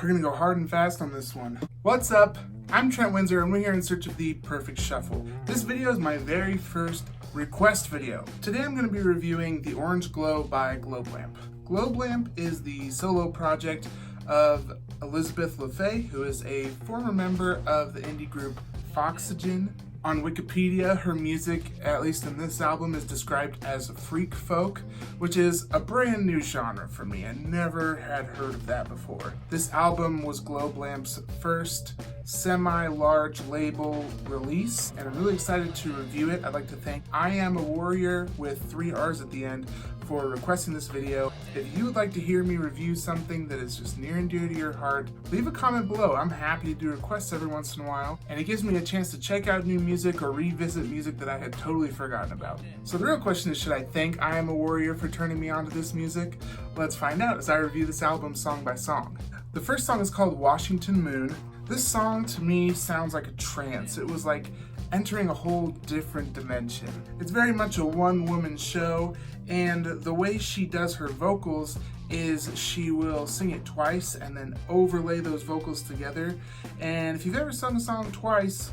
we're gonna go hard and fast on this one. What's up? I'm Trent Windsor and we're here in search of the perfect shuffle. This video is my very first request video. Today I'm gonna be reviewing The Orange Glow by Globelamp. Globelamp is the solo project of Elizabeth LaFay, who is a former member of the indie group Foxygen. On Wikipedia, her music, at least in this album, is described as freak folk, which is a brand new genre for me. I never had heard of that before. This album was Globelamp's first semi-large label release, and I'm really excited to review it. I'd like to thank I Am a Warrior with 3 R's at the end for requesting this video. If you would like to hear me review something that is just near and dear to your heart, leave a comment below. I'm happy to do requests every once in a while, and it gives me a chance to check out new music or revisit music that I had totally forgotten about. So the real question is, should I thank I Am a Warrior for turning me on to this music? Let's find out as I review this album song by song. The first song is called Washington Moon. This song to me sounds like a trance. It was like entering a whole different dimension. It's very much a one-woman show, and the way she does her vocals is she will sing it twice and then overlay those vocals together. And if you've ever sung a song twice,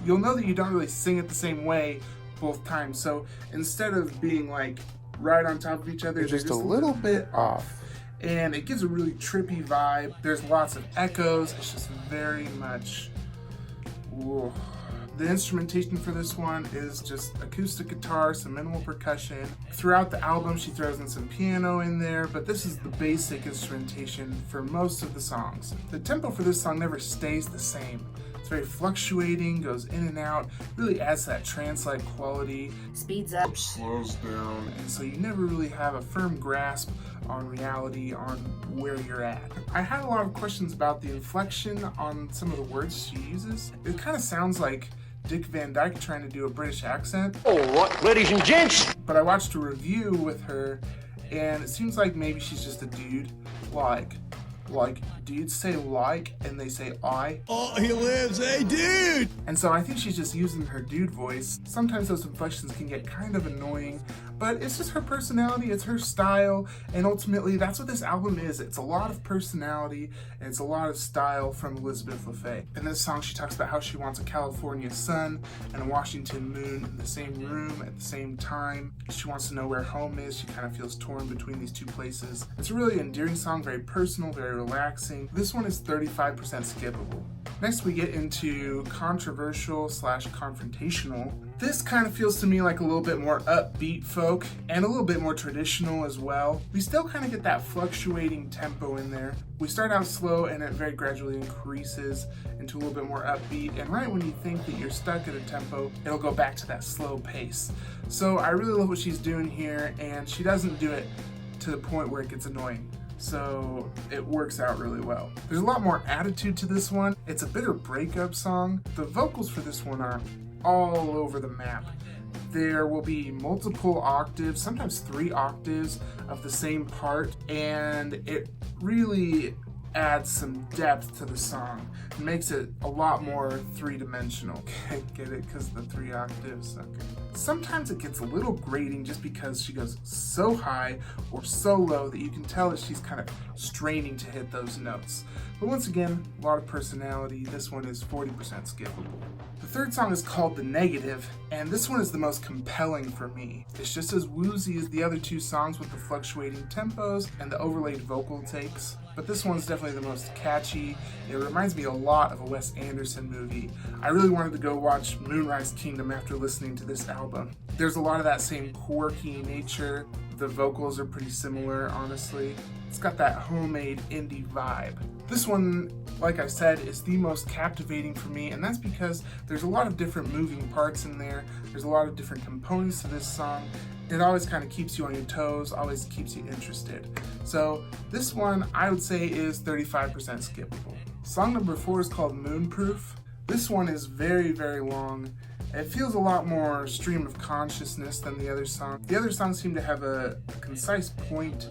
you'll know that you don't really sing it the same way both times. So instead of being like right on top of each other, they're just a little bit off. And it gives a really trippy vibe. There's lots of echoes. It's just very much, whoa. The instrumentation for this one is just acoustic guitar, some minimal percussion. Throughout the album, she throws in some piano in there, but this is the basic instrumentation for most of the songs. The tempo for this song never stays the same. It's very fluctuating, goes in and out, really adds that trance-like quality. Speeds up, slows down, and so you never really have a firm grasp on reality, on where you're at. I had a lot of questions about the inflection on some of the words she uses. It kind of sounds like Dick Van Dyke trying to do a British accent. All right, ladies and gents. But I watched a review with her, and it seems like maybe she's just a dude. Like dudes say like, and they say I. Oh, he lives, hey dude! And so I think she's just using her dude voice. Sometimes those inflections can get kind of annoying, but it's just her personality, it's her style, and ultimately that's what this album is. It's a lot of personality, and it's a lot of style from Elizabeth LaFay. In this song, she talks about how she wants a California sun and a Washington moon in the same room at the same time. She wants to know where home is. She kind of feels torn between these two places. It's a really endearing song, very personal, very relaxing. This one is 35% skippable. Next we get into controversial / confrontational. This kind of feels to me like a little bit more upbeat folk and a little bit more traditional as well. We still kind of get that fluctuating tempo in there. We start out slow and it very gradually increases into a little bit more upbeat, and right when you think that you're stuck at a tempo, it'll go back to that slow pace. So I really love what she's doing here, and she doesn't do it to the point where it gets annoying. So it works out really well. There's a lot more attitude to this one. It's a bitter breakup song. The vocals for this one are all over the map. There will be multiple octaves, sometimes 3 octaves of the same part, and it really adds some depth to the song. It makes it a lot more three-dimensional. Get it? Because the 3 octaves? Okay. Sometimes it gets a little grating just because she goes so high or so low that you can tell that she's kind of straining to hit those notes. But once again, a lot of personality. This one is 40% skippable. The third song is called The Negative, and this one is the most compelling for me. It's just as woozy as the other 2 songs with the fluctuating tempos and the overlaid vocal takes, but this one's definitely the most catchy. It reminds me a lot of a Wes Anderson movie. I really wanted to go watch Moonrise Kingdom after listening to this album. There's a lot of that same quirky nature. The vocals are pretty similar, honestly. It's got that homemade indie vibe. This one, like I said, is the most captivating for me, and that's because there's a lot of different moving parts in there. There's a lot of different components to this song. It always kind of keeps you on your toes, always keeps you interested. So this one, I would say, is 35% skippable. Song number 4 is called Moonproof. This one is very, very long. It feels a lot more stream of consciousness than the other song. The other songs seem to have a concise point,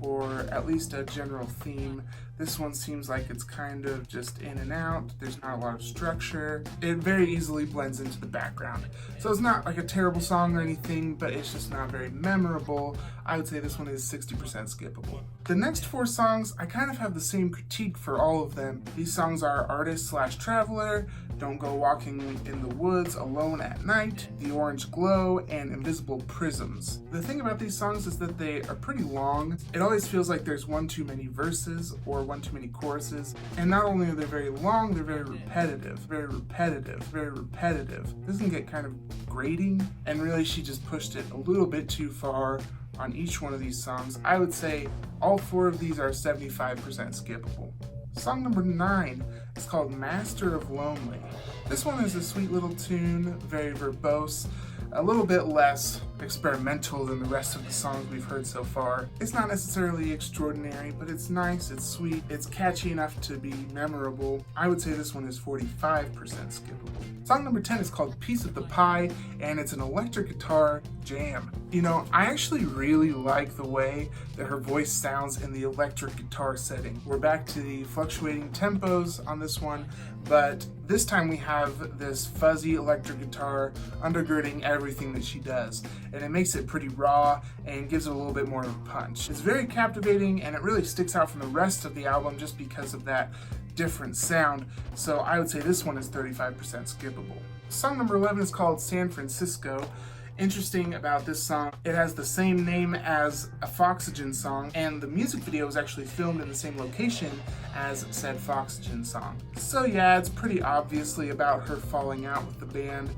or at least a general theme. This one seems like it's kind of just in and out. There's not a lot of structure. It very easily blends into the background. So it's not like a terrible song or anything, but it's just not very memorable. I would say this one is 60% skippable. The next 4 songs, I kind of have the same critique for all of them. These songs are Artist/Traveler, Don't Go Walking in the Woods Alone at Night, The Orange Glow, and Invisible Prisms. The thing about these songs is that they are pretty long. It always feels like there's one too many verses or one too many choruses. And not only are they very long, they're very repetitive, very repetitive, very repetitive. This can get kind of grating, and really she just pushed it a little bit too far on each one of these songs. I would say all 4 of these are 75% skippable. Song number 9 is called Master of Lonely. This one is a sweet little tune, very verbose, a little bit less experimental than the rest of the songs we've heard so far. It's not necessarily extraordinary, but it's nice, it's sweet, it's catchy enough to be memorable. I would say this one is 45% skippable. Song number 10 is called Piece of the Pie, and it's an electric guitar jam. You know, I actually really like the way that her voice sounds in the electric guitar setting. We're back to the fluctuating tempos on this one, but this time we have this fuzzy electric guitar undergirding everything that she does, and it makes it pretty raw and gives it a little bit more of a punch. It's very captivating, and it really sticks out from the rest of the album just because of that different sound, so I would say this one is 35% skippable. Song number 11 is called San Francisco. Interesting about this song, it has the same name as a Foxygen song, and the music video was actually filmed in the same location as said Foxygen song. So yeah, it's pretty obviously about her falling out with the band.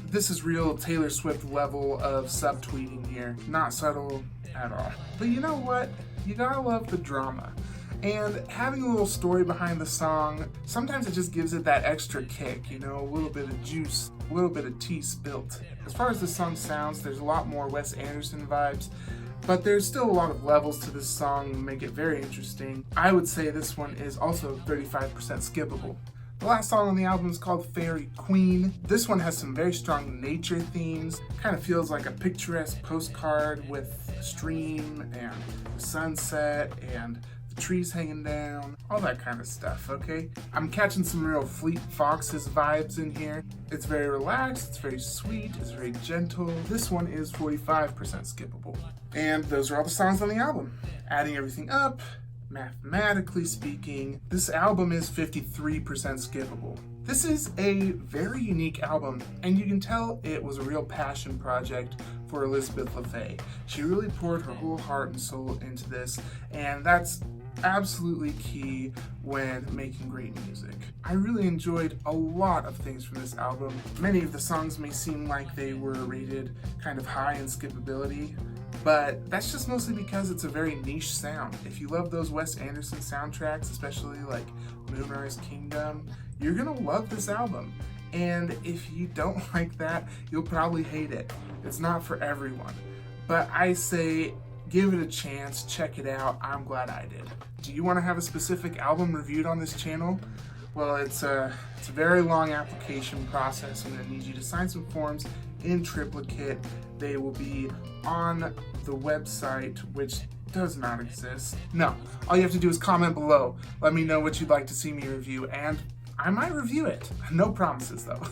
This is real Taylor Swift level of subtweeting here, not subtle at all. But you know what? You gotta love the drama. And having a little story behind the song, sometimes it just gives it that extra kick, you know, a little bit of juice, a little bit of tea spilt. As far as the song sounds, there's a lot more Wes Anderson vibes, but there's still a lot of levels to this song that make it very interesting. I would say this one is also 35% skippable. The last song on the album is called Fairy Queen. This one has some very strong nature themes. Kind of feels like a picturesque postcard with a stream and the sunset and the trees hanging down, all that kind of stuff, okay? I'm catching some real Fleet Foxes vibes in here. It's very relaxed, it's very sweet, it's very gentle. This one is 45% skippable. And those are all the songs on the album. Adding everything up, mathematically speaking, this album is 53% skippable. This is a very unique album, and you can tell it was a real passion project for Elizabeth LaFay. She really poured her whole heart and soul into this, and that's absolutely key when making great music. I really enjoyed a lot of things from this album. Many of the songs may seem like they were rated kind of high in skippability, but that's just mostly because it's a very niche sound. If you love those Wes Anderson soundtracks, especially like Moonrise Kingdom, you're gonna love this album. And if you don't like that, you'll probably hate it. It's not for everyone. But I say, give it a chance, check it out. I'm glad I did. Do you want to have a specific album reviewed on this channel? Well, it's a very long application process. I'm going to need you to sign some forms in triplicate. They will be on the website, which does not exist. No, all you have to do is comment below. Let me know what you'd like to see me review, and I might review it. No promises, though.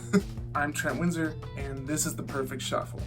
I'm Trent Windsor, and this is The Perfect Shuffle.